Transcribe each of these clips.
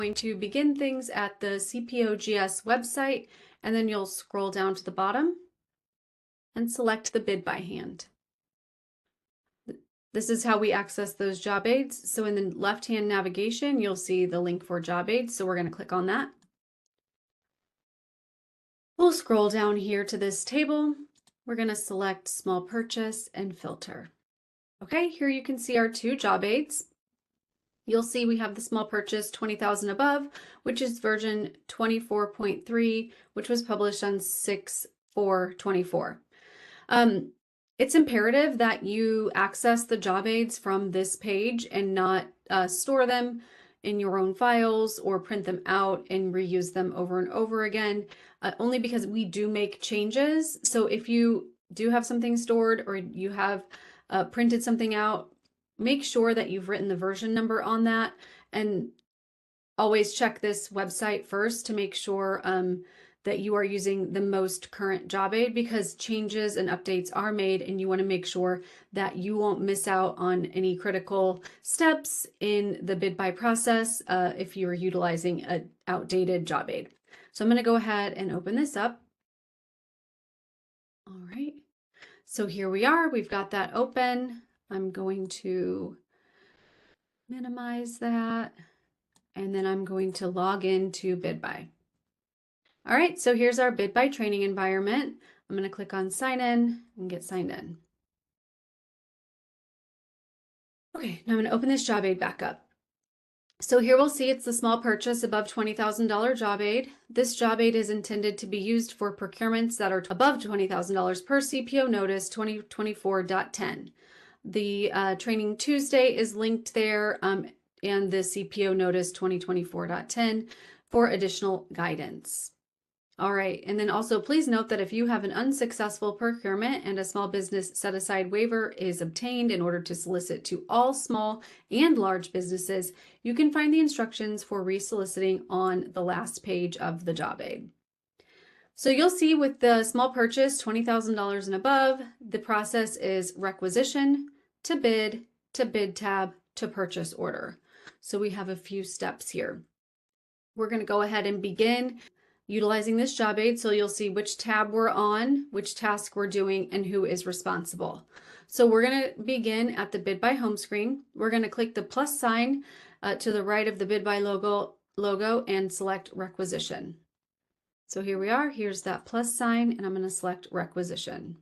Going to begin things at the CPOGS website, and then you'll scroll down to the bottom and select the bid by hand. This is how we access those job aids. So in the left-hand navigation, you'll see the link for job aids. So we're going to click on that. We'll scroll down here to this table. We're going to select small purchase and filter. Okay, here you can see our two job aids. You'll see we have the small purchase 20,000 above, which is version 24.3, which was published on 6/4/24. It's imperative that you access the job aids from this page and not store them in your own files or print them out and reuse them over and over again, only because we do make changes. So if you do have something stored or you have printed something out, make sure that you've written the version number on that, and always check this website first to make sure that you are using the most current job aid, because changes and updates are made and you want to make sure that you won't miss out on any critical steps in the BidBuy process if you're utilizing an outdated job aid. So I'm going to go ahead and open this up. All right, so here we are. We've got that open. I'm going to minimize that, and then I'm going to log into BidBuy. All right, so here's our BidBuy training environment. I'm going to click on sign in and get signed in. Okay, now I'm going to open this job aid back up. So here we'll see it's the small purchase above $20,000 job aid. This job aid is intended to be used for procurements that are above $20,000 per CPO notice 2024.10. The training Tuesday is linked there, and the CPO notice 2024.10 for additional guidance. All right, and then also please note that if you have an unsuccessful procurement and a small business set-aside waiver is obtained in order to solicit to all small and large businesses, you can find the instructions for resoliciting on the last page of the job aid. So you'll see with the small purchase, $20,000 and above, the process is requisition to bid tab to purchase order. So we have a few steps here. We're going to go ahead and begin utilizing this job aid, so you'll see which tab we're on, which task we're doing, and who is responsible. So we're going to begin at the BidBuy home screen. We're going to click the plus sign to the right of the BidBuy logo and select requisition. So here we are. Here's that plus sign, and I'm going to select requisition.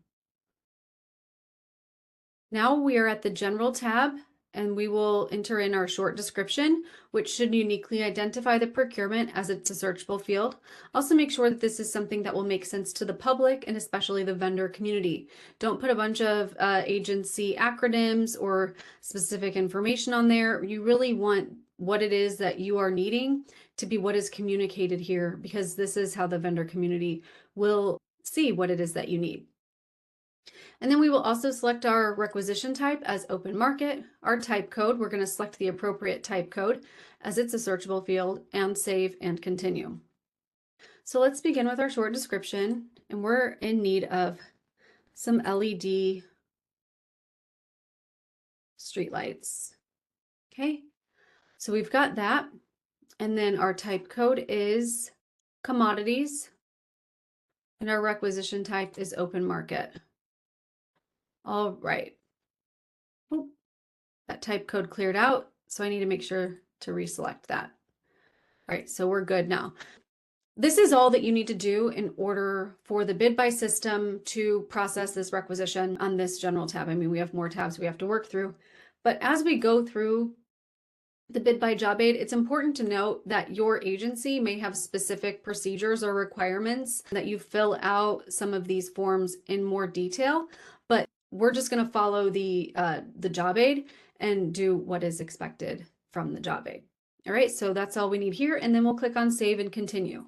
Now we are at the general tab, and we will enter in our short description, which should uniquely identify the procurement as it's a searchable field. Also make sure that this is something that will make sense to the public and especially the vendor community. Don't put a bunch of agency acronyms or specific information on there. You really want what it is that you are needing to be what is communicated here, because this is how the vendor community will see what it is that you need. And then we will also select our requisition type as open market. Our type code, we're going to select the appropriate type code as it's a searchable field, and save and continue. So let's begin with our short description, and we're in need of some LED streetlights. Okay, so we've got that. And then our type code is commodities, and our requisition type is open market. All right. Oh, that type code cleared out, so I need to make sure to reselect that. All right, so we're good now. This is all that you need to do in order for the BidBuy system to process this requisition on this general tab. I mean, we have more tabs we have to work through, but as we go through the BidBuy job aid, it's important to note that your agency may have specific procedures or requirements that you fill out some of these forms in more detail, but we're just going to follow the job aid and do what is expected from the job aid. All right, so that's all we need here, and then we'll click on save and continue.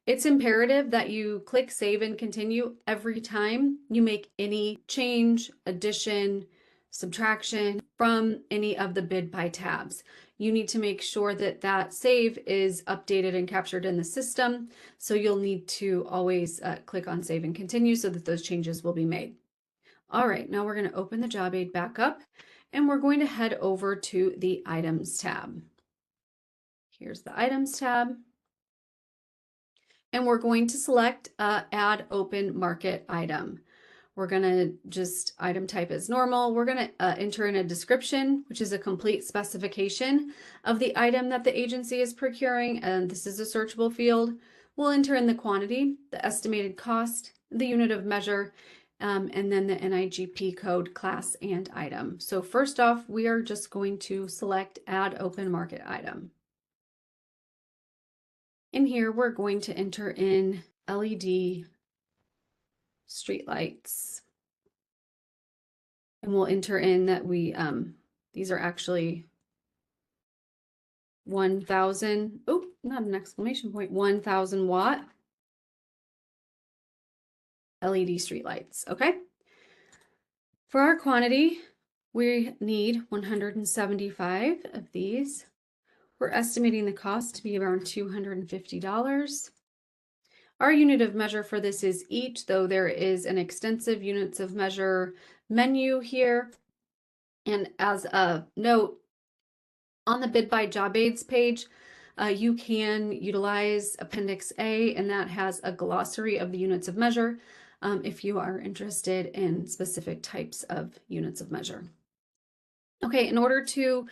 It's imperative that you click save and continue every time you make any change, addition, subtraction from any of the BidBuy tabs. You need to make sure that that save is updated and captured in the system. So you'll need to always click on save and continue so that those changes will be made. All right, now we're going to open the job aid back up, and we're going to head over to the items tab. Here's the items tab. And we're going to select add open market item. We're going to just item type as normal. We're going to enter in a description, which is a complete specification of the item that the agency is procuring. And this is a searchable field. We'll enter in the quantity, the estimated cost, the unit of measure, and then the NIGP code, class, and item. So first off, we are just going to select add open market item. In here, we're going to enter in LED streetlights. And we'll enter in that we, these are actually 1,000, oh, not an exclamation point, 1,000 watt LED streetlights, okay? For our quantity, we need 175 of these. We're estimating the cost to be around $250. Our unit of measure for this is each, though there is an extensive units of measure menu here. And as a note, on the BidBuy job aids page, you can utilize Appendix A, and that has a glossary of the units of measure if you are interested in specific types of units of measure. Okay, in order to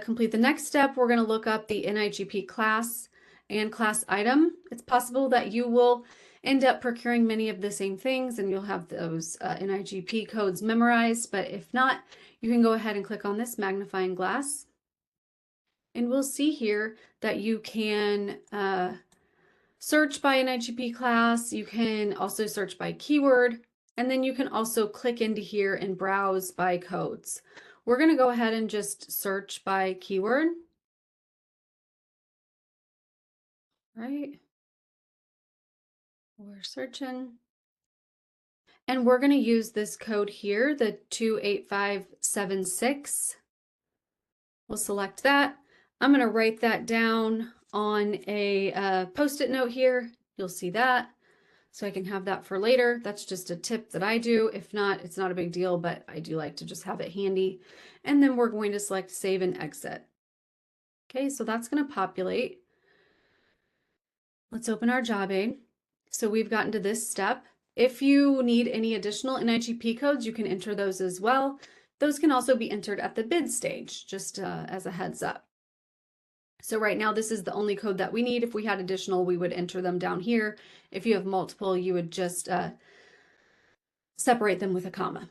complete the next step, we're going to look up the NIGP class and class item. It's possible that you will end up procuring many of the same things and you'll have those NIGP codes memorized, but if not, you can go ahead and click on this magnifying glass. And we'll see here that you can search by NIGP class. You can also search by keyword, and then you can also click into here and browse by codes. We're going to go ahead and just search by keyword. Right. We're searching. And we're going to use this code here, the 28576. We'll select that. I'm going to write that down on a post-it note here. You'll see that. So I can have that for later. That's just a tip that I do. If not, it's not a big deal, but I do like to just have it handy. And then we're going to select save and exit. Okay, so that's going to populate. Let's open our job aid. So we've gotten to this step. If you need any additional NIGP codes, you can enter those as well. Those can also be entered at the bid stage, just as a heads up. So right now, this is the only code that we need. If we had additional, we would enter them down here. If you have multiple, you would just separate them with a comma.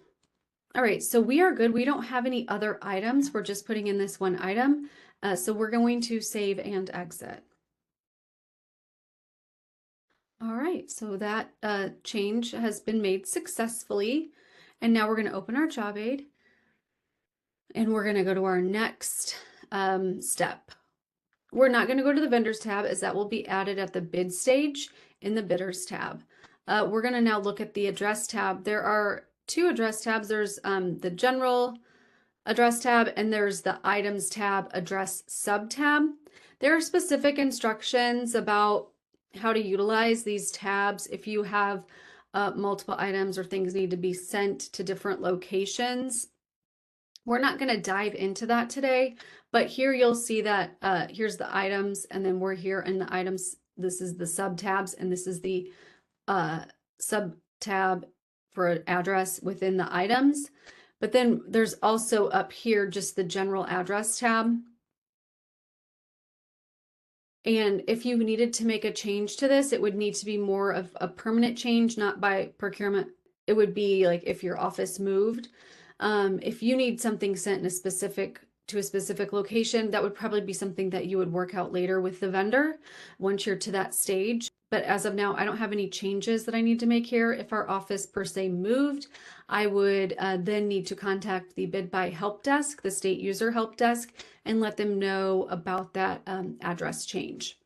All right, so we are good. We don't have any other items. We're just putting in this one item. So we're going to save and exit. All right, so that change has been made successfully. And now we're going to open our job aid. And we're going to go to our next step. We're not going to go to the vendors tab, as that will be added at the bid stage in the bidders tab. We're going to now look at the address tab. There are two address tabs. There's the general address tab and there's the items tab address sub tab. There are specific instructions about how to utilize these tabs if you have multiple items or things need to be sent to different locations. We're not going to dive into that today, but here you'll see that here's the items, and then we're here in the items. This is the sub tabs, and this is the sub tab for address within the items. But then there's also up here just the general address tab. And if you needed to make a change to this, it would need to be more of a permanent change, not by procurement. It would be like if your office moved. If you need something sent in a specific location, that would probably be something that you would work out later with the vendor once you're to that stage. But as of now, I don't have any changes that I need to make here. If our office per se moved, I would then need to contact the BidBuy help desk, the state user help desk, and let them know about that address change.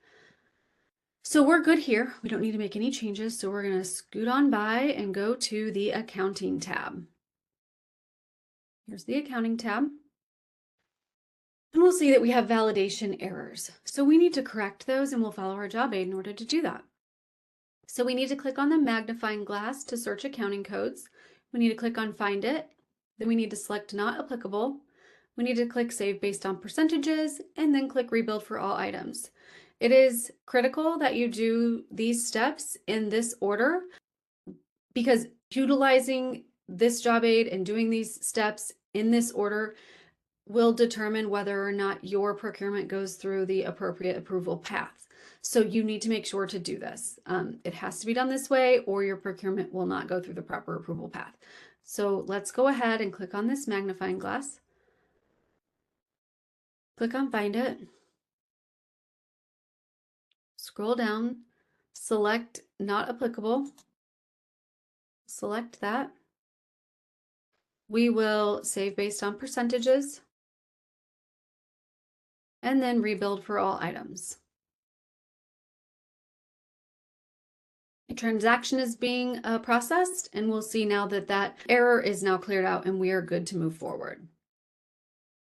So we're good here. We don't need to make any changes. So we're going to scoot on by and go to the accounting tab. Here's the accounting tab. And we'll see that we have validation errors. So we need to correct those, and we'll follow our job aid in order to do that. So we need to click on the magnifying glass to search accounting codes. We need to click on find it. Then we need to select not applicable. We need to click Save Based on Percentages and then click Rebuild for all items. It is critical that you do these steps in this order because utilizing this job aid and doing these steps in this order will determine whether or not your procurement goes through the appropriate approval path. So you need to make sure to do this. It has to be done this way or your procurement will not go through the proper approval path. So let's go ahead and click on this magnifying glass. Click on Find It. Scroll down, select Not Applicable. Select that. We will save based on percentages and then rebuild for all items. A transaction is being processed, and we'll see now that that error is now cleared out and we are good to move forward.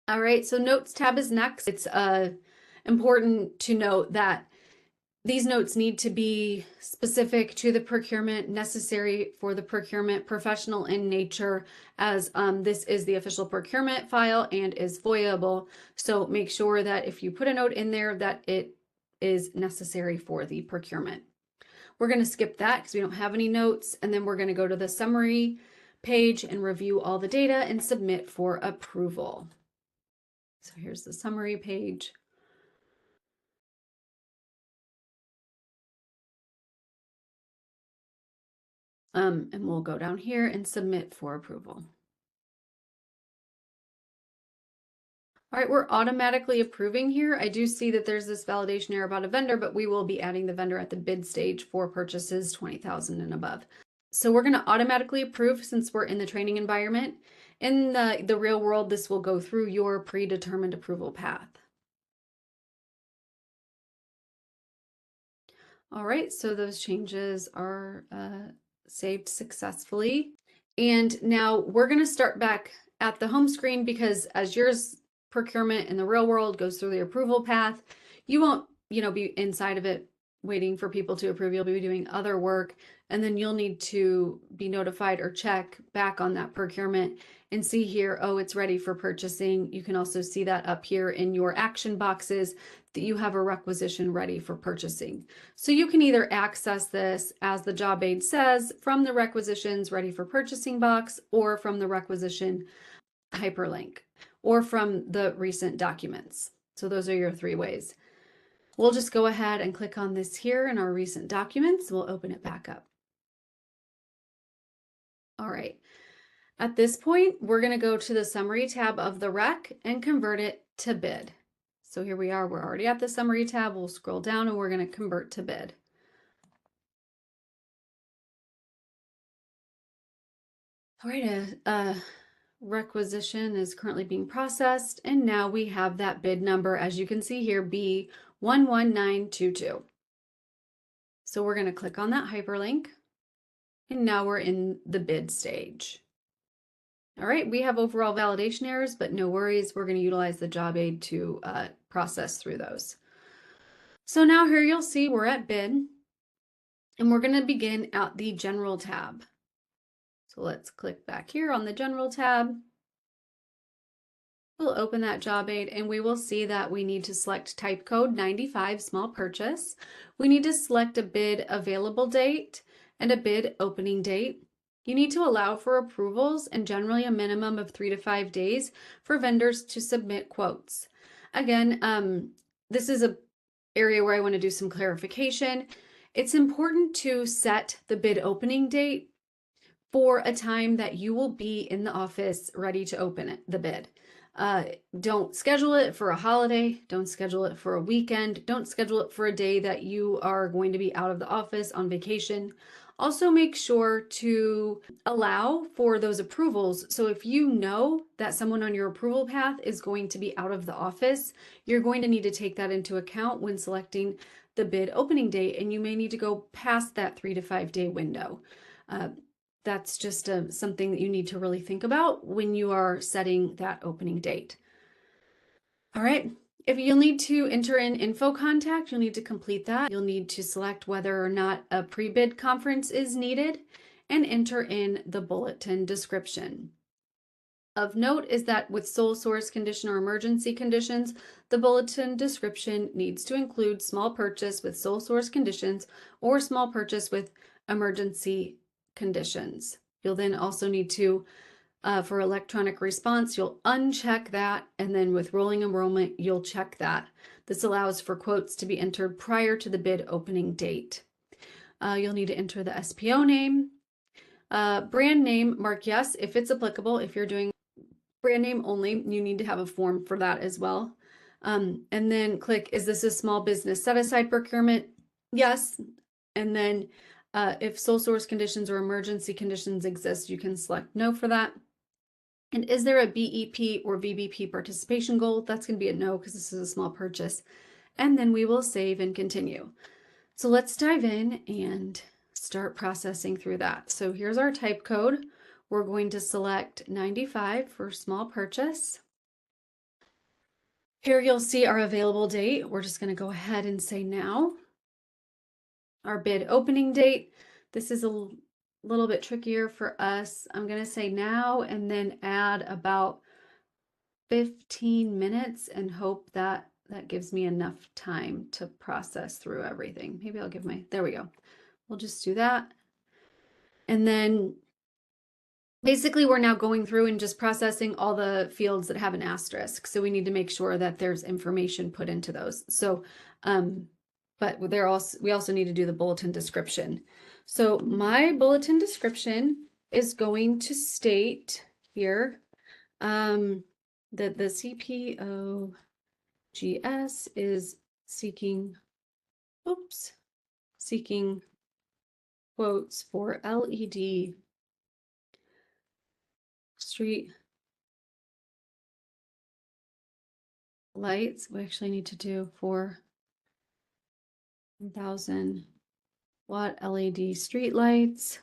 All right, so Notes tab is next. It's important to note that these notes need to be specific to the procurement, necessary for the procurement, professional in nature, as this is the official procurement file and is FOIA-able. So make sure that if you put a note in there that it is necessary for the procurement. We're going to skip that because we don't have any notes, and then we're going to go to the summary page and review all the data and submit for approval. So here's the summary page. And we'll go down here and submit for approval. All right, we're automatically approving here. I do see that there's this validation error about a vendor, but we will be adding the vendor at the bid stage for purchases 20,000 and above. So we're going to automatically approve since we're in the training environment. In the real world, this will go through your predetermined approval path. All right, so those changes are saved successfully. And now we're going to start back at the home screen because as yours procurement in the real world goes through the approval path, you won't, be inside of it waiting for people to approve. You'll be doing other work, and then you'll need to be notified or check back on that procurement and see here, oh, it's ready for purchasing. You can also see that up here in your action boxes that you have a requisition ready for purchasing. So you can either access this as the job aid says from the requisitions ready for purchasing box, or from the requisition hyperlink, or from the recent documents. So those are your three ways. We'll just go ahead and click on this here in our recent documents. We'll open it back up. All right. At this point, we're going to go to the summary tab of the rec and convert it to bid. So here we are. We're already at the summary tab. We'll scroll down and we're going to convert to bid. All right. Requisition is currently being processed, and now we have that bid number, as you can see here, B11922. So we're going to click on that hyperlink, and now we're in the bid stage. All right, we have overall validation errors, but no worries. We're going to utilize the job aid to process through those. So now here you'll see we're at bid, and we're going to begin at the general tab. So let's click back here on the general tab. We'll open that job aid and we will see that we need to select type code 95 small purchase. We need to select a bid available date and a bid opening date. You need to allow for approvals and generally a minimum of 3 to 5 days for vendors to submit quotes. Again, this is an area where I want to do some clarification. It's important to set the bid opening date for a time that you will be in the office ready to open the bid. Don't schedule it for a holiday. Don't schedule it for a weekend. Don't schedule it for a day that you are going to be out of the office on vacation. Also make sure to allow for those approvals. So if you know that someone on your approval path is going to be out of the office, you're going to need to take that into account when selecting the bid opening date, and you may need to go past that 3 to 5 day window. That's just something that you need to really think about when you are setting that opening date. All right, if you'll need to enter in info contact, you'll need to complete that. You'll need to select whether or not a pre-bid conference is needed and enter in the bulletin description. Of note is that with sole source condition or emergency conditions, the bulletin description needs to include small purchase with sole source conditions or small purchase with emergency conditions. You'll then also need to, for electronic response, you'll uncheck that, and then with rolling enrollment, you'll check that. This allows for quotes to be entered prior to the bid opening date. You'll need to enter the SPO name. Brand name, mark yes if it's applicable. If you're doing brand name only, you need to have a form for that as well. And then click, is this a small business set aside procurement? Yes. And then if sole source conditions or emergency conditions exist, you can select no for that. And is there a BEP or VBP participation goal? That's going to be a no because this is a small purchase. And then we will save and continue. So let's dive in and start processing through that. So here's our type code. We're going to select 95 for small purchase. Here you'll see our available date. We're just going to go ahead and say now. Our bid opening date. This is a little bit trickier for us. I'm going to say now and then add about 15 minutes and hope that that gives me enough time to process through everything. Maybe I'll give there we go. We'll just do that. And then basically we're now going through and just processing all the fields that have an asterisk. So we need to make sure that there's information put into those. So, but we also need to do the bulletin description. So my bulletin description is going to state here that the CPOGS is seeking quotes for LED street lights. We actually need to do for 1,000 watt LED street lights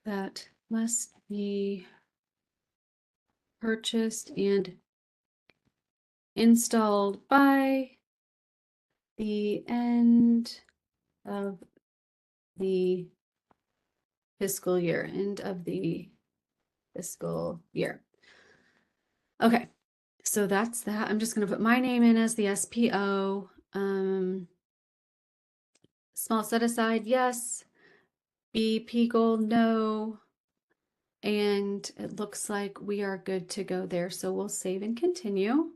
that must be purchased and installed by the end of the fiscal year. Okay, so that's that. I'm just going to put my name in as the SPO. Small set aside, yes. BP goal, no. And it looks like we are good to go there. So we'll save and continue.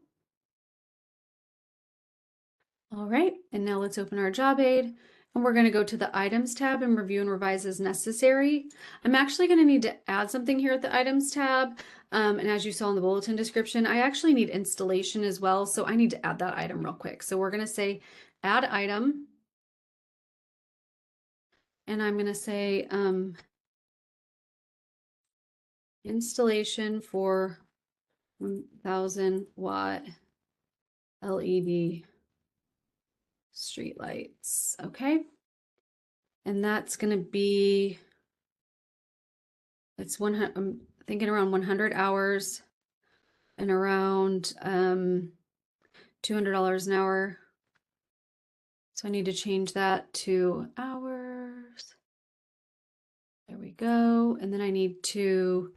All right, and now let's open our job aid. And we're going to go to the items tab and review and revise as necessary. I'm actually going to need to add something here at the items tab. And as you saw in the bulletin description, I actually need installation as well. So I need to add that item real quick. So we're going to say add item. And I'm going to say installation for 1,000 watt LED street lights. Okay. And that's going to be, it's 100, I'm thinking around 100 hours and around $200 an hour. So I need to change that to hours. There we go. And then I need to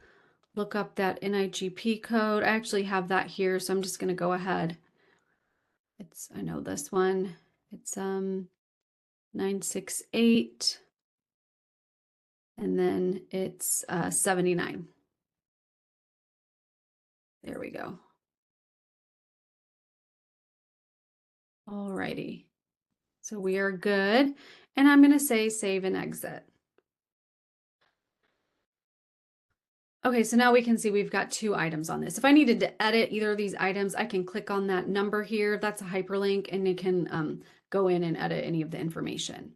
look up that NIGP code. I actually have that here, so I'm just going to go ahead. I know this one. It's 968. And then it's 79. There we go. Alrighty. So we are good. And I'm going to say save and exit. Okay, so now we can see we've got 2 items on this. If I needed to edit either of these items, I can click on that number here. That's a hyperlink, and it can go in and edit any of the information.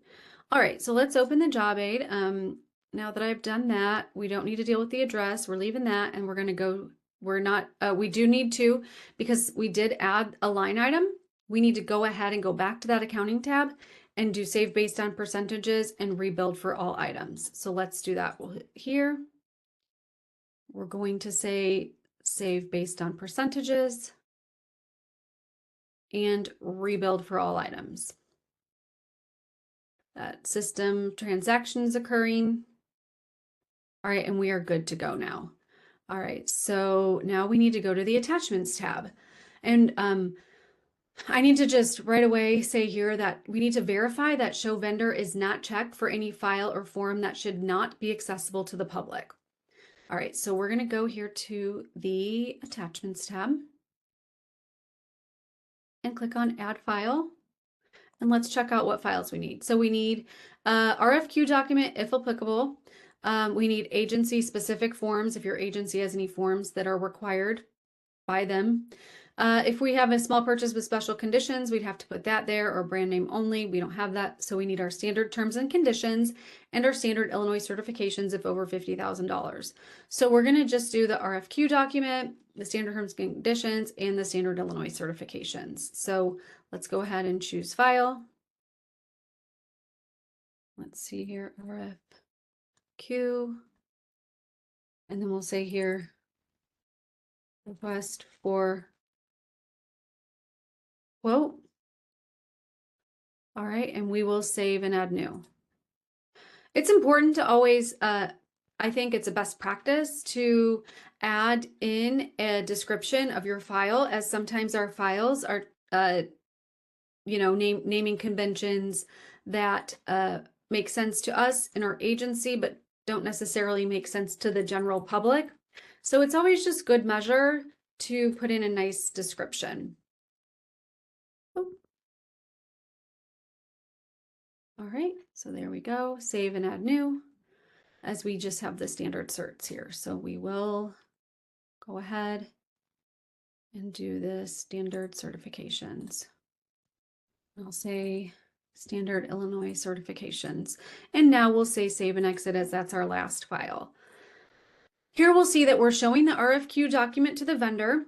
All right, so let's open the job aid. Now that I've done that, we don't need to deal with the address. We're leaving that, and we're going to go. We do need to, because we did add a line item. We need to go ahead and go back to that accounting tab and do save based on percentages and rebuild for all items. So let's do that. We'll hit here. We're going to say save based on percentages and rebuild for all items. That system transaction is occurring. All right, and we are good to go now. All right, so now we need to go to the attachments tab. And I need to just right away say here that we need to verify that show vendor is not checked for any file or form that should not be accessible to the public. All right, so we're going to go here to the attachments tab and click on add file. And let's check out what files we need. So we need RFQ document if applicable. We need agency specific forms if your agency has any forms that are required by them. If we have a small purchase with special conditions, we'd have to put that there, or brand name only. We don't have that, so we need our standard terms and conditions and our standard Illinois certifications if over $50,000. So we're going to just do the RFQ document, the standard terms and conditions, and the standard Illinois certifications. So let's go ahead and choose file. Let's see here, RFQ, and then we'll say here, request for quote. All right, and we will save and add new. It's important to always, I think it's a best practice to add in a description of your file, as sometimes our files are, naming conventions that make sense to us in our agency, but don't necessarily make sense to the general public. So it's always just good measure to put in a nice description. All right, so there we go, save and add new, as we just have the standard certs here. So we will go ahead and do the standard certifications. I'll say standard Illinois certifications. And now we'll say save and exit, as that's our last file. Here we'll see that we're showing the RFQ document to the vendor.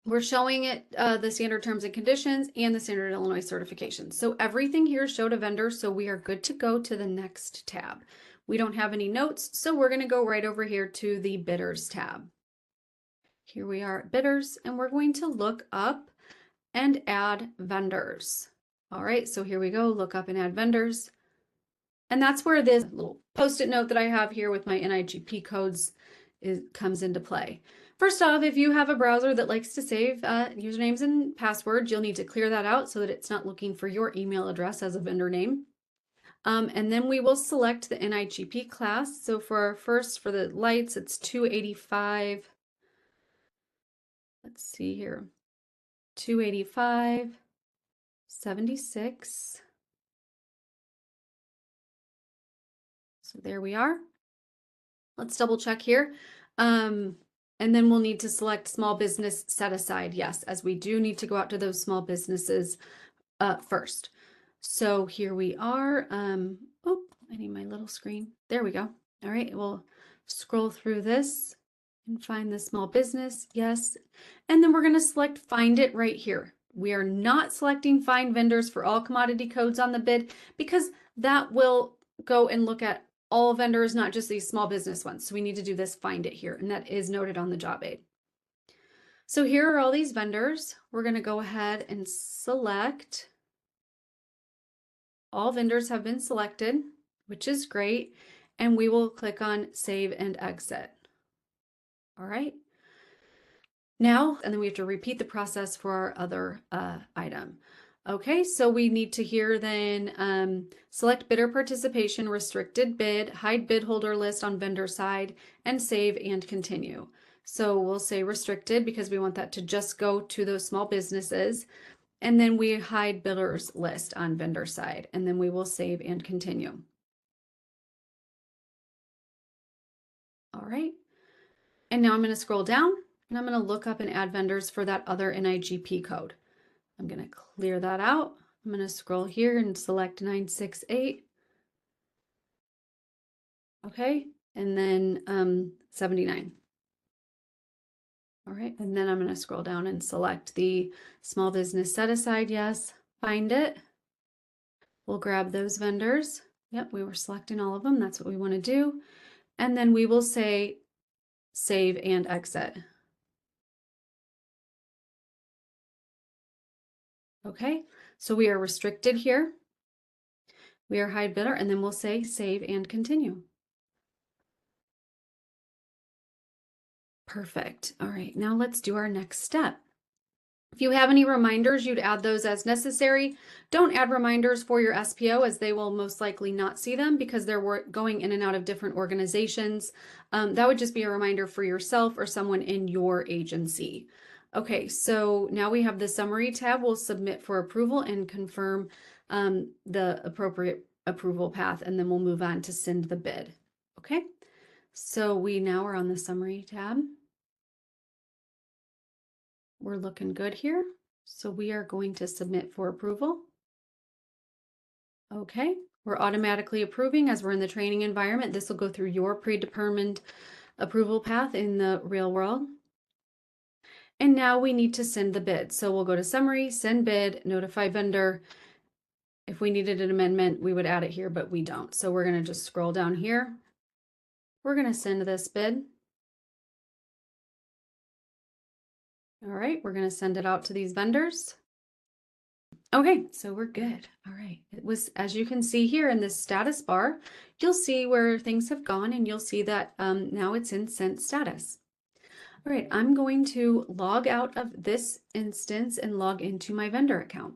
We're showing it the standard terms and conditions and the standard Illinois certifications. So everything here is showed to vendor, so we are good to go to the next tab. We don't have any notes, so we're going to go right over here to the bidders tab. Here we are at bidders, and we're going to look up and add vendors. All right, so here we go, look up and add vendors. And that's where this little post-it note that I have here with my NIGP codes comes into play. First off, if you have a browser that likes to save usernames and passwords, you'll need to clear that out so that it's not looking for your email address as a vendor name. And then we will select the NIGP class. So for our first, for the lights, it's 285. Let's see here. 285, 76. So there we are. Let's double check here. And then we'll need to select small business set aside. Yes, as we do need to go out to those small businesses first. So here we are. Oh, I need my little screen. There we go. All right, we'll scroll through this and find the small business. Yes. And then we're going to select find it right here. We are not selecting find vendors for all commodity codes on the bid, because that will go and look at all vendors, not just these small business ones. So we need to do this find it here, and that is noted on the job aid. So here are all these vendors. We're going to go ahead and select. All vendors have been selected, which is great. And we will click on save and exit. All right. Now, and then we have to repeat the process for our other item. Okay, so we need to here then select bidder participation, restricted bid, hide bid holder list on vendor side, and save and continue. So we'll say restricted because we want that to just go to those small businesses. And then we hide bidders list on vendor side, and then we will save and continue. All right. And now I'm going to scroll down and I'm going to look up and add vendors for that other NIGP code. I'm going to clear that out. I'm going to scroll here and select 968. Okay. And then 79. All right. And then I'm going to scroll down and select the small business set aside. Yes. Find it. We'll grab those vendors. Yep. We were selecting all of them. That's what we want to do. And then we will say save and exit. Okay, so we are restricted here. We are hide bidder, and then we'll say save and continue. Perfect. All right, now let's do our next step. If you have any reminders, you'd add those as necessary. Don't add reminders for your SPO as they will most likely not see them because they're going in and out of different organizations. That would just be a reminder for yourself or someone in your agency. Okay, so now we have the summary tab. We'll submit for approval and confirm the appropriate approval path, and then we'll move on to send the bid. Okay, so we now are on the summary tab. We're looking good here. So we are going to submit for approval. Okay, we're automatically approving as we're in the training environment. This will go through your predetermined approval path in the real world. And now we need to send the bid. So we'll go to summary, send bid, notify vendor. If we needed an amendment, we would add it here, but we don't. So we're going to just scroll down here. We're going to send this bid. All right, we're going to send it out to these vendors. Okay, so we're good. All right. It was, as you can see here in this status bar, you'll see where things have gone and you'll see that now it's in sent status. All right, I'm going to log out of this instance and log into my vendor account.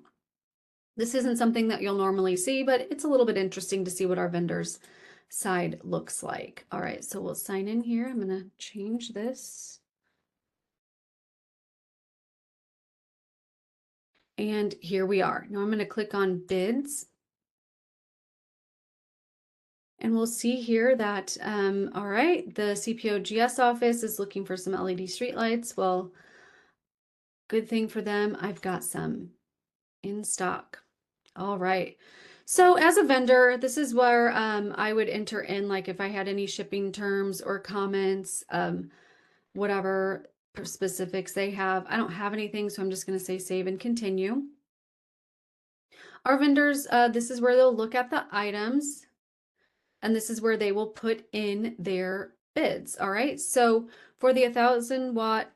This isn't something that you'll normally see, but it's a little bit interesting to see what our vendor's side looks like. All right, so we'll sign in here. I'm going to change this. And here we are. Now I'm going to click on bids. And we'll see here that, all right, the CPO GS office is looking for some LED streetlights. Well, good thing for them, I've got some in stock. All right. So as a vendor, this is where I would enter in, like if I had any shipping terms or comments, whatever specifics they have. I don't have anything, so I'm just going to say save and continue. Our vendors, this is where they'll look at the items. And this is where they will put in their bids. All right. So for the 1,000-watt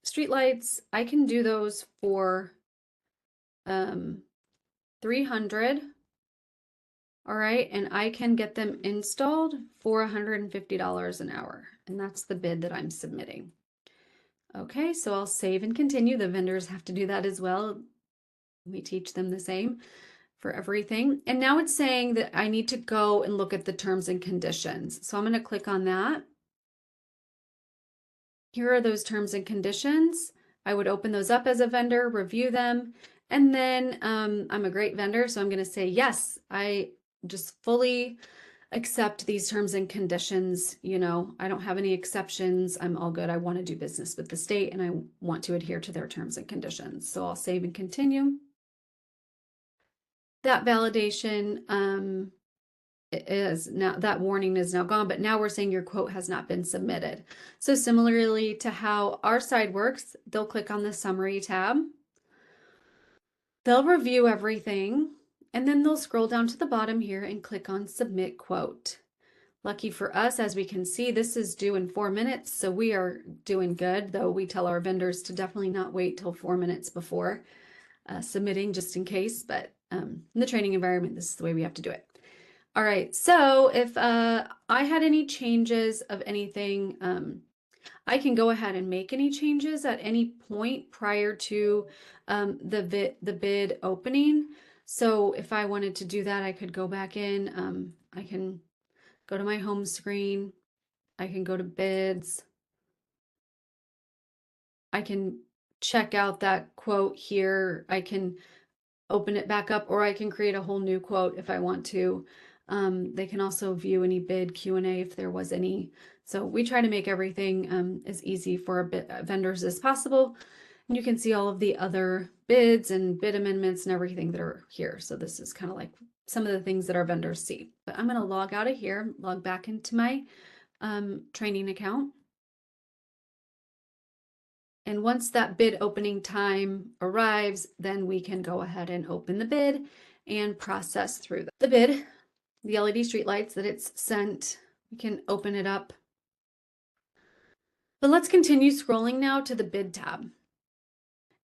streetlights, I can do those for 300. All right. And I can get them installed for $150 an hour. And that's the bid that I'm submitting. Okay. So I'll save and continue. The vendors have to do that as well. We teach them the same for everything. And now it's saying that I need to go and look at the terms and conditions. So I'm going to click on that. Here are those terms and conditions. I would open those up as a vendor, review them, and then I'm a great vendor, so I'm going to say, yes, I just fully accept these terms and conditions. You know, I don't have any exceptions. I'm all good. I want to do business with the state and I want to adhere to their terms and conditions. So I'll save and continue. That validation is now, that warning is now gone, but now we're saying your quote has not been submitted. So similarly to how our side works, they'll click on the summary tab. They'll review everything, and then they'll scroll down to the bottom here and click on submit quote. Lucky for us, as we can see, this is due in 4 minutes, so we are doing good, though we tell our vendors to definitely not wait till 4 minutes before submitting, just in case, but in the training environment, this is the way we have to do it. All right, so if I had any changes of anything, I can go ahead and make any changes at any point prior to the bid opening. So if I wanted to do that, I could go back in. I can go to my home screen. I can go to bids. I can check out that quote here. I can open it back up, or I can create a whole new quote if I want to. They can also view any bid Q&A if there was any. So we try to make everything as easy for vendors as possible. And you can see all of the other bids and bid amendments and everything that are here. So this is kind of like some of the things that our vendors see. But I'm going to log out of here, log back into my training account. And once that bid opening time arrives, then we can go ahead and open the bid and process through the bid. The LED streetlights that it's sent, we can open it up. But let's continue scrolling now to the bid tab.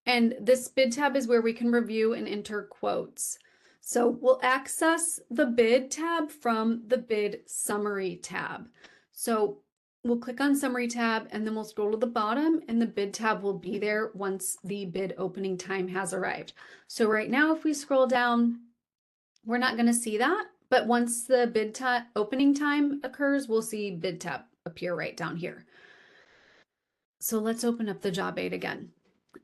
And this bid tab is where we can review and enter quotes. So we'll access the bid tab from the bid summary tab. So We'll click on Summary tab and then we'll scroll to the bottom and the bid tab will be there once the bid opening time has arrived. So right now, if we scroll down, we're not going to see that, but once the bid opening time occurs, we'll see bid tab appear right down here. So let's open up the job aid again.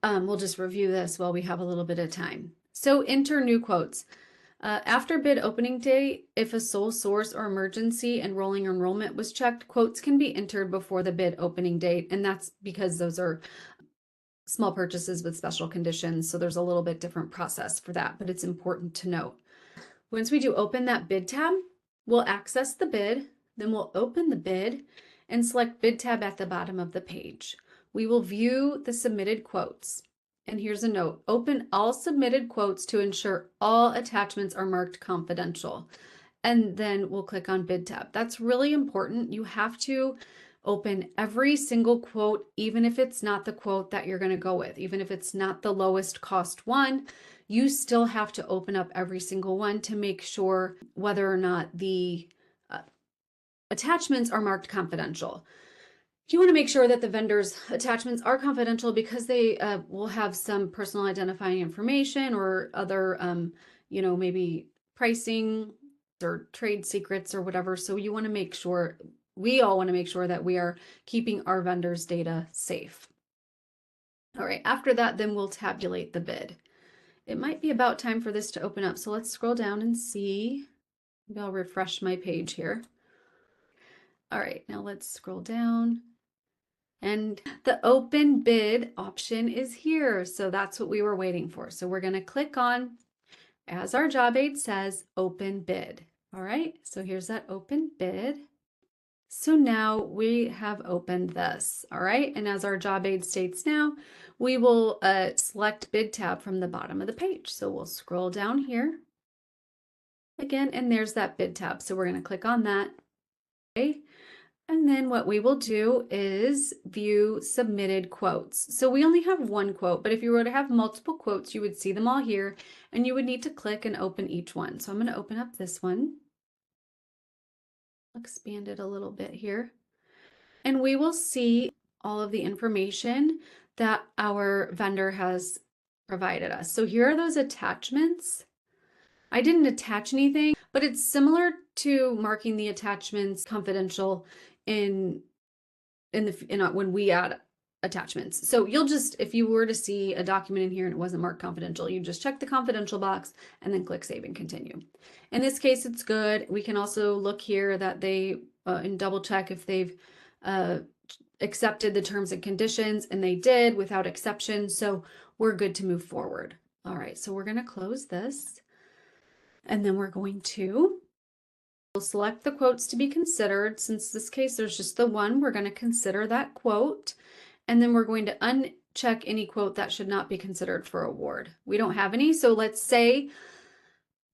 We'll just review this while we have a little bit of time. So enter new quotes. After bid opening date, if a sole source or emergency and rolling enrollment was checked, quotes can be entered before the bid opening date. And that's because those are small purchases with special conditions. So there's a little bit different process for that, but it's important to note. Once we do open that bid tab, we'll access the bid, then we'll open the bid and select bid tab at the bottom of the page. We will view the submitted quotes. And here's a note, open all submitted quotes to ensure all attachments are marked confidential. And then we'll click on bid tab. That's really important. You have to open every single quote, even if it's not the quote that you're going to go with, even if it's not the lowest cost one, you still have to open up every single one to make sure whether or not the attachments are marked confidential. You want to make sure that the vendor's attachments are confidential because they will have some personal identifying information or other, maybe pricing or trade secrets or whatever. So you want to make sure, we all want to make sure that we are keeping our vendors' data safe. All right, after that, then we'll tabulate the bid. It might be about time for this to open up. So let's scroll down and see. Maybe I'll refresh my page here. All right, now let's scroll down. And the open bid option is here. So that's what we were waiting for. So we're going to click on, as our job aid says, open bid. All right, so here's that open bid. So now we have opened this. All right, and as our job aid states now, we will select bid tab from the bottom of the page. So we'll scroll down here again, and there's that bid tab. So we're going to click on that. Okay. And then what we will do is view submitted quotes. So we only have one quote, but if you were to have multiple quotes, you would see them all here and you would need to click and open each one. So I'm going to open up this one. Expand it a little bit here. And we will see all of the information that our vendor has provided us. So here are those attachments. I didn't attach anything, but it's similar to marking the attachments confidential when we add attachments. So you'll just, if you were to see a document in here and it wasn't marked confidential, you just check the confidential box and then click save and continue. In this case, it's good. We can also look here that they and double check if they've accepted the terms and conditions, and they did without exception. So we're good to move forward. All right, so we're going to close this. And then we're going to select the quotes to be considered. Since this case, there's just the one, we're going to consider that quote. And then we're going to uncheck any quote that should not be considered for award. We don't have any. So let's say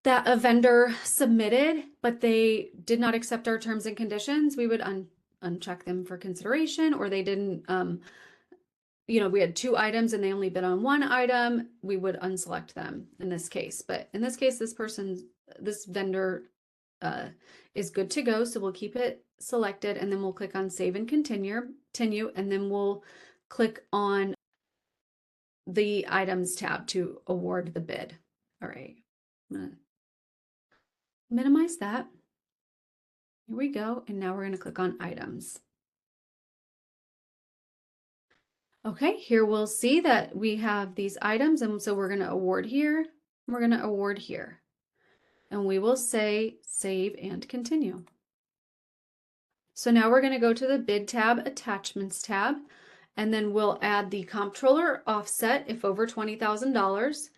that a vendor submitted, but they did not accept our terms and conditions. We would uncheck them for consideration, or they didn't, we had 2 items and they only bid on 1 item, we would unselect them in this case. But in this case, this vendor is good to go. So we'll keep it selected and then we'll click on save and continue, and then we'll click on the items tab to award the bid. All right, I'm gonna minimize that. Here we go. And now we're going to click on items. Okay, here we'll see that we have these items, and so we're going to award here, we're going to award here, and we will say save and continue. So now we're going to go to the bid tab, attachments tab, and then we'll add the comptroller offset if over $20,000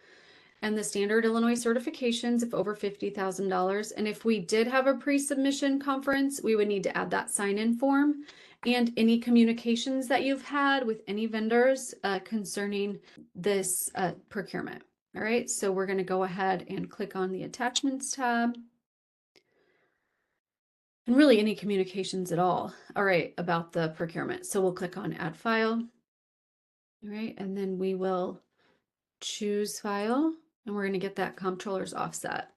and the standard Illinois certifications if over $50,000. And if we did have a pre-submission conference, we would need to add that sign-in form and any communications that you've had with any vendors concerning this procurement. All right, so we're going to go ahead and click on the attachments tab. And really any communications at all, about the procurement. So we'll click on add file. All right, and then we will choose file, and we're going to get that comptroller's offset.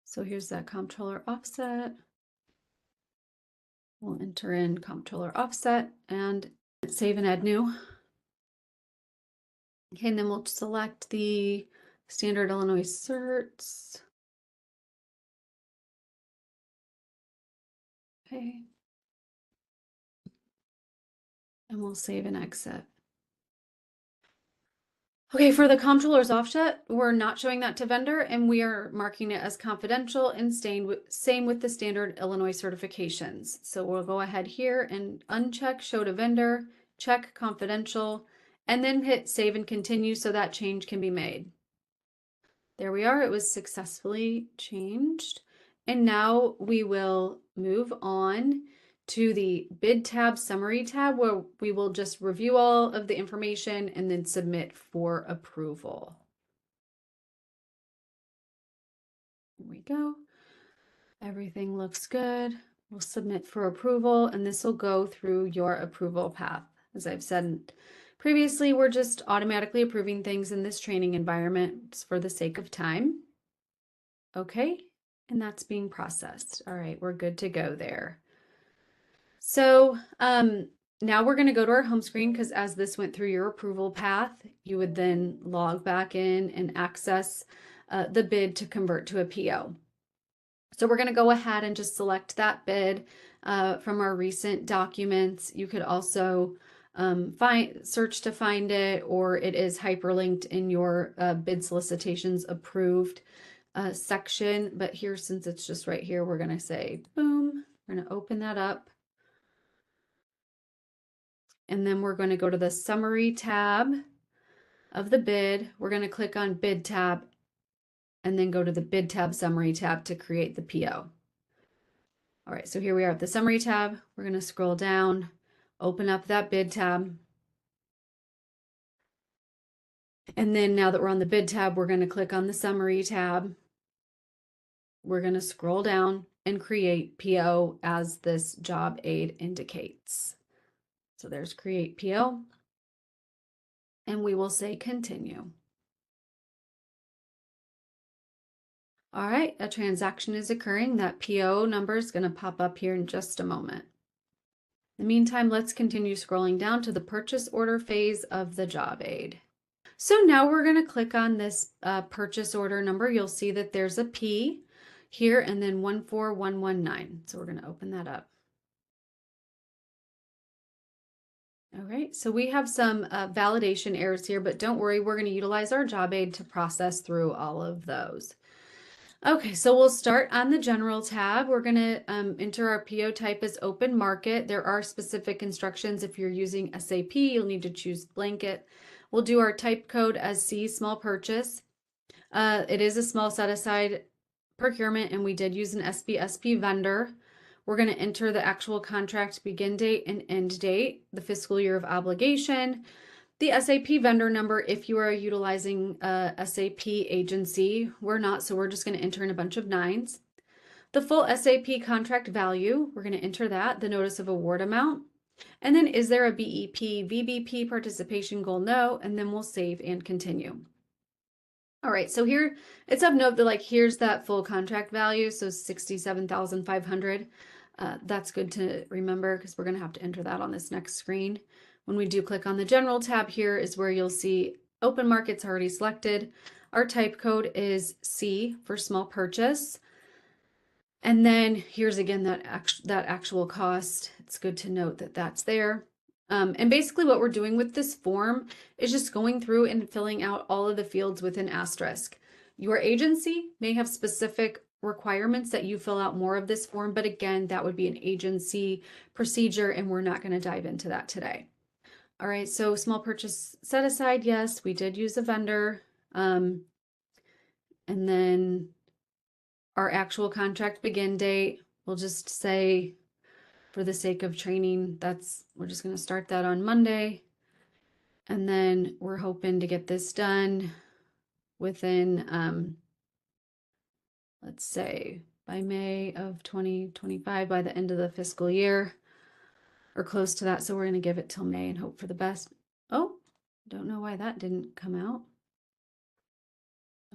So here's that comptroller offset. We'll enter in comptroller offset and save and add new. Okay, and then we'll select the standard Illinois certs. Okay. And we'll save and exit. Okay, for the comptroller's offset, we're not showing that to vendor and we are marking it as confidential and same with the standard Illinois certifications. So we'll go ahead here and uncheck show to vendor, check confidential, and then hit save and continue so that change can be made. There we are, it was successfully changed. And now we will move on to the bid tab summary tab where we will just review all of the information and then submit for approval. Here we go. Everything looks good. We'll submit for approval and this will go through your approval path. As I've said previously, we're just automatically approving things in this training environment for the sake of time. Okay, and that's being processed. All right, we're good to go there. So now we're going to go to our home screen because as this went through your approval path, you would then log back in and access the bid to convert to a PO. So we're going to go ahead and just select that bid from our recent documents. You could also search to find it, or it is hyperlinked in your bid solicitations approved section. But here, since it's just right here, we're going to say boom. We're going to open that up. And then we're going to go to the summary tab of the bid. We're going to click on bid tab and then go to the bid tab summary tab to create the PO. All right, so here we are at the summary tab. We're going to scroll down, open up that bid tab. And then now that we're on the bid tab, we're going to click on the summary tab. We're going to scroll down and create PO as this job aid indicates. So there's create PO. And we will say continue. All right, a transaction is occurring. That PO number is going to pop up here in just a moment. In the meantime, let's continue scrolling down to the purchase order phase of the job aid. So now we're going to click on this purchase order number. You'll see that there's a P here and then 14119. So we're going to open that up. All right, so we have some validation errors here, but don't worry, we're going to utilize our job aid to process through all of those. Okay, so we'll start on the general tab. We're going to enter our PO type as open market. There are specific instructions. If you're using SAP, you'll need to choose blanket. We'll do our type code as C, small purchase. It is a small set aside procurement, and we did use an SBSP vendor. We're going to enter the actual contract begin date and end date, the fiscal year of obligation, the SAP vendor number if you are utilizing a SAP agency. We're not, so we're just going to enter in a bunch of 9s. The full SAP contract value, we're going to enter that, the notice of award amount, and then is there a BEP, VBP participation goal? No, and then we'll save and continue. All right, so here it's of note that here's that full contract value, so 67,500. That's good to remember because we're going to have to enter that on this next screen. When we do click on the general tab, here is where you'll see open market's already selected. Our type code is C for small purchase. And then here's again that actual cost. It's good to note that that's there. And basically what we're doing with this form is just going through and filling out all of the fields with an asterisk. Your agency may have specific requirements that you fill out more of this form, but again, that would be an agency procedure and we're not going to dive into that today. All right, so small purchase set aside, yes, we did use a vendor. And then our actual contract begin date, we'll just say for the sake of training, we're just going to start that on Monday. And then we're hoping to get this done within, let's say by May of 2025, by the end of the fiscal year or close to that. So we're going to give it till May and hope for the best. Oh, don't know why that didn't come out.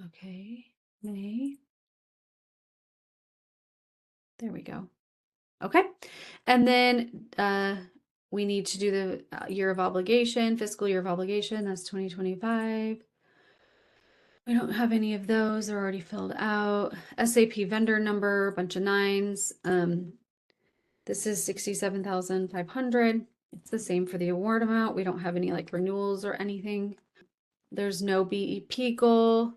Okay, May. There we go. Okay. And then we need to do the year of obligation, fiscal year of obligation. That's 2025. We don't have any of those. They're already filled out. SAP vendor number, a bunch of nines. This is 67,500. It's the same for the award amount. We don't have any like renewals or anything. There's no BEP goal.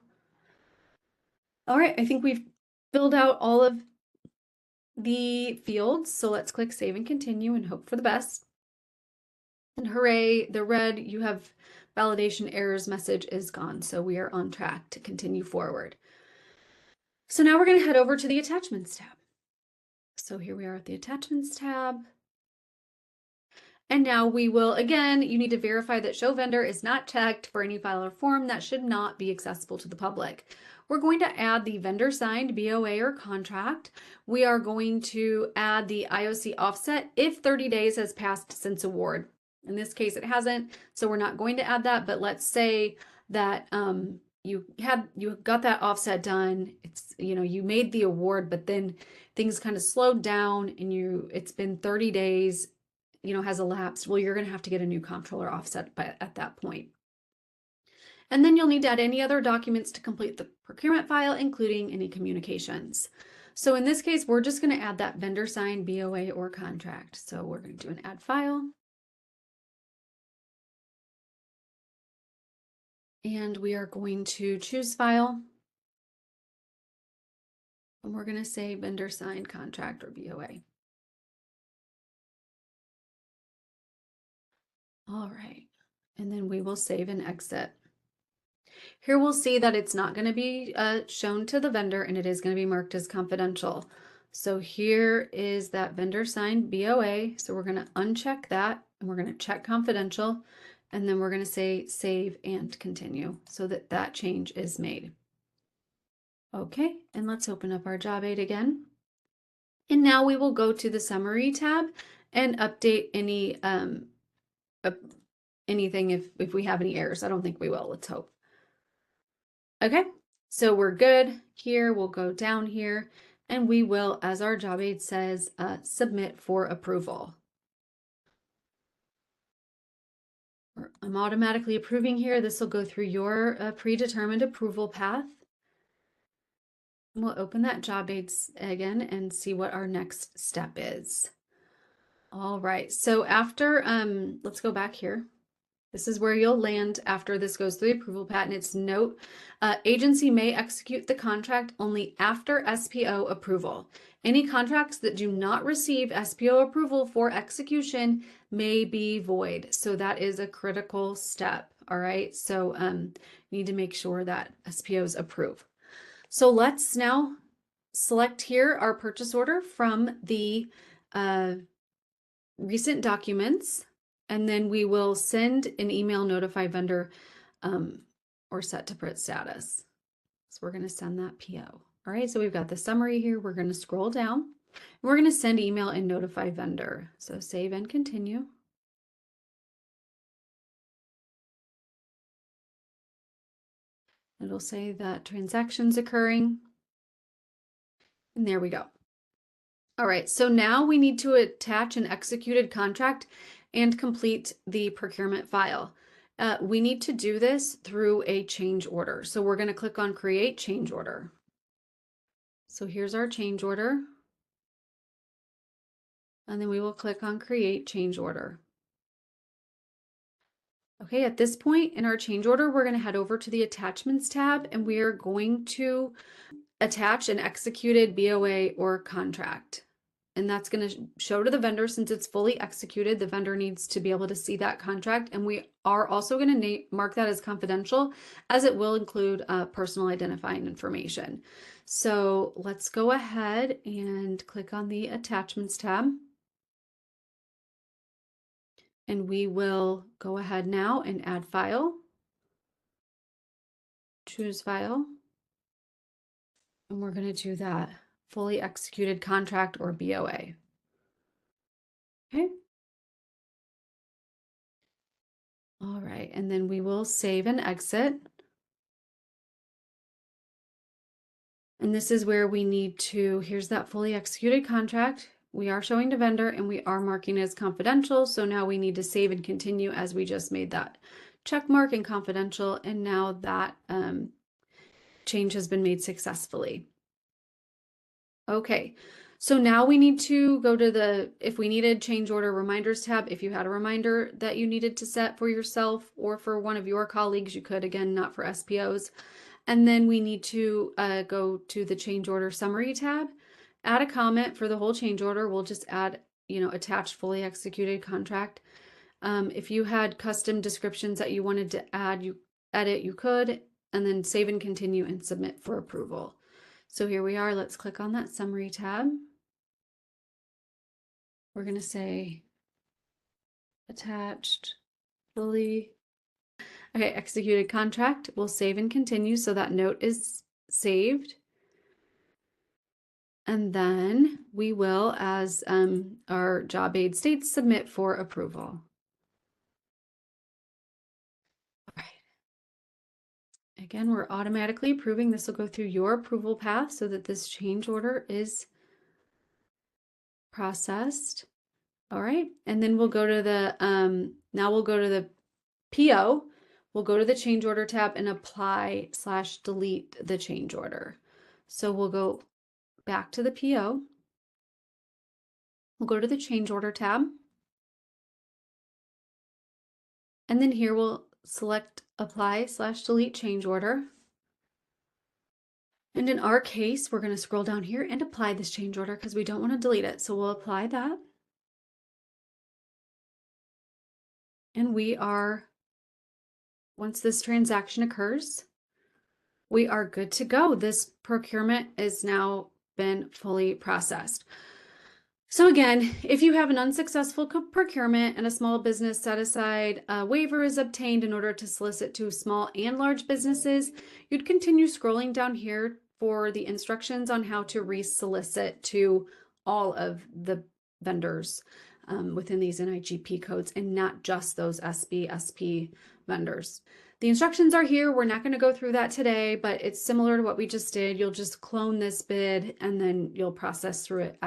All right, I think we've filled out all of the fields. So let's click save and continue and hope for the best. And hooray, the red you have validation errors message is gone. So we are on track to continue forward. So now we're going to head over to the attachments tab. So here we are at the attachments tab. And now we will, again, you need to verify that show vendor is not checked for any file or form that should not be accessible to the public. We're going to add the vendor signed BOA or contract. We are going to add the IOC offset if 30 days has passed since award. In this case, it hasn't, so we're not going to add that, but let's say that you got that offset done. It's, you made the award, but then things kind of slowed down and it's been 30 days, has elapsed. Well, you're going to have to get a new comptroller offset at that point. And then you'll need to add any other documents to complete the procurement file, including any communications. So in this case, we're just going to add that vendor signed BOA or contract. So we're going to do an add file. And we are going to choose file. And we're going to say vendor signed contract or BOA. All right. And then we will save and exit. Here we'll see that it's not going to be shown to the vendor and it is going to be marked as confidential. So here is that vendor signed BOA. So we're going to uncheck that and we're going to check confidential. And then we're going to say save and continue so that that change is made. Okay, and let's open up our job aid again. And now we will go to the summary tab and update any anything if we have any errors. I don't think we will. Let's hope. Okay, so we're good here. We'll go down here and we will, as our job aid says, submit for approval. I'm automatically approving here. This will go through your predetermined approval path. We'll open that job aids again and see what our next step is. All right, so after, let's go back here. This is where you'll land after this goes through the approval patent. It's note, agency may execute the contract only after SPO approval. Any contracts that do not receive SPO approval for execution may be void. So that is a critical step. All right. So you need to make sure that SPOs approve. So let's now select here our purchase order from the recent documents. And then we will send an email notify vendor or set to print status. So we're going to send that PO. All right, so we've got the summary here. We're going to scroll down. And we're going to send email and notify vendor. So save and continue. It'll say that transaction's occurring. And there we go. All right, so now we need to attach an executed contract and complete the procurement file. We need to do this through a change order. So we're going to click on create change order. So here's our change order. And then we will click on create change order. Okay, at this point in our change order, we're going to head over to the attachments tab and we are going to attach an executed BOA or contract. And that's going to show to the vendor since it's fully executed. The vendor needs to be able to see that contract. And we are also going to mark that as confidential as it will include personal identifying information. So let's go ahead and click on the attachments tab. And we will go ahead now and add file. Choose file. And we're going to do that fully executed contract or BOA. Okay. All right, and then we will save and exit. And this is where we need to, here's that fully executed contract. we are showing to vendor and we are marking it as confidential. So now we need to save and continue as we just made that check mark and confidential. And now that change has been made successfully. Okay, so now we need to go to the, if we needed, change order reminders tab. If you had a reminder that you needed to set for yourself or for one of your colleagues, you could, again, not for SPOs. And then we need to go to the change order summary tab, add a comment for the whole change order. We'll just add, attached fully executed contract. If you had custom descriptions that you wanted to edit, you could, and then save and continue and submit for approval. So here we are. Let's click on that summary tab. We're going to say attached fully. Okay, executed contract. We'll save and continue so that note is saved. And then we will, as our job aid states, submit for approval. All right. Again, we're automatically approving. This will go through your approval path so that this change order is processed. All right. And then we'll go to the, now we'll go to the PO. We'll go to the change order tab and apply/delete the change order. So we'll go back to the PO. We'll go to the change order tab. And then here we'll select apply/delete change order. And in our case, we're going to scroll down here and apply this change order because we don't want to delete it. So we'll apply that. And we are, once this transaction occurs, we are good to go. This procurement is now been fully processed. So again, if you have an unsuccessful procurement and a small business set aside waiver is obtained in order to solicit to small and large businesses, you'd continue scrolling down here for the instructions on how to re-solicit to all of the vendors within these NIGP codes and not just those SB/SP vendors. The instructions are here. We're not going to go through that today, but it's similar to what we just did. You'll just clone this bid and then you'll process through it as